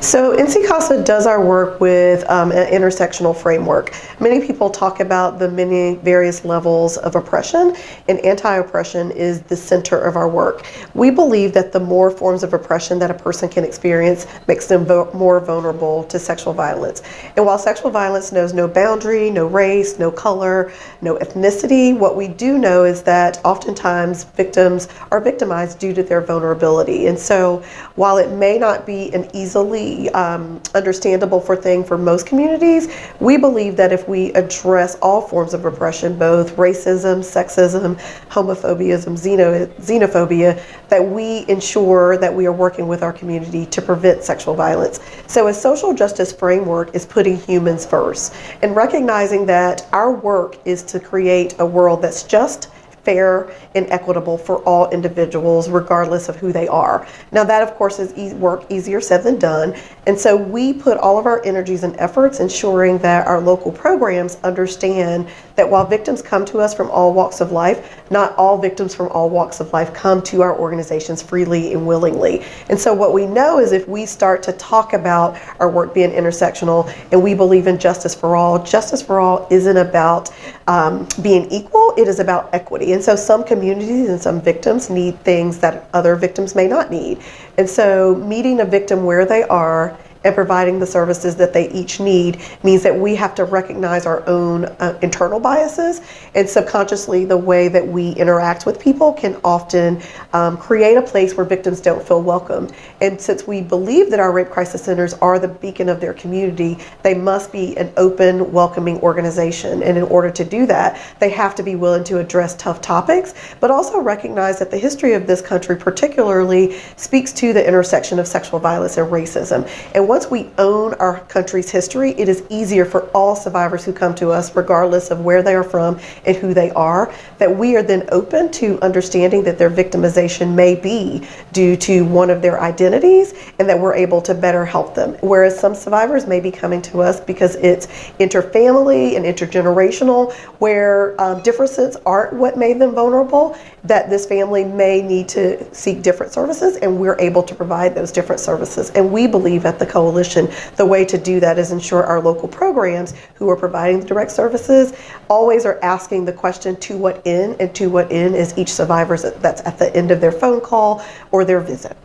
So NC CASA does our work with an intersectional framework. Many people talk about the many various levels of oppression, and anti-oppression is the center of our work. We believe that the more forms of oppression that a person can experience makes them more vulnerable to sexual violence. And while sexual violence knows no boundary, no race, no color, no ethnicity, what we do know is that oftentimes victims are victimized due to their vulnerability. And so while it may not be an easily understandable thing for most communities, we believe that if we address all forms of oppression, both racism, sexism, homophobia, xenophobia, that we ensure that we are working with our community to prevent sexual violence. So a social justice framework is putting humans first and recognizing that our work is to create a world that's just, fair, and equitable for all individuals, regardless of who they are. Now that, of course, is easier said than done, and so we put all of our energies and efforts ensuring that our local programs understand that while victims come to us from all walks of life, not all victims from all walks of life come to our organizations freely and willingly. And so what we know is if we start to talk about our work being intersectional and we believe in justice for all isn't about being equal, it is about equity. And so some communities and some victims need things that other victims may not need. And so meeting a victim where they are and providing the services that they each need means that we have to recognize our own internal biases, and subconsciously the way that we interact with people can often create a place where victims don't feel welcomed. And since we believe that our rape crisis centers are the beacon of their community, they must be an open, welcoming organization. And in order to do that, they have to be willing to address tough topics, but also recognize that the history of this country particularly speaks to the intersection of sexual violence and racism. And once we own our country's history, it is easier for all survivors who come to us, regardless of where they are from and who they are, that we are then open to understanding that their victimization may be due to one of their identities and that we're able to better help them. Whereas some survivors may be coming to us because it's interfamily and intergenerational, where differences aren't what made them vulnerable, that this family may need to seek different services, and we're able to provide those different services. And we believe at the coalition, the way to do that is ensure our local programs who are providing the direct services always are asking the question, to what end, and to what end is each survivor that's at the end of their phone call or their visit.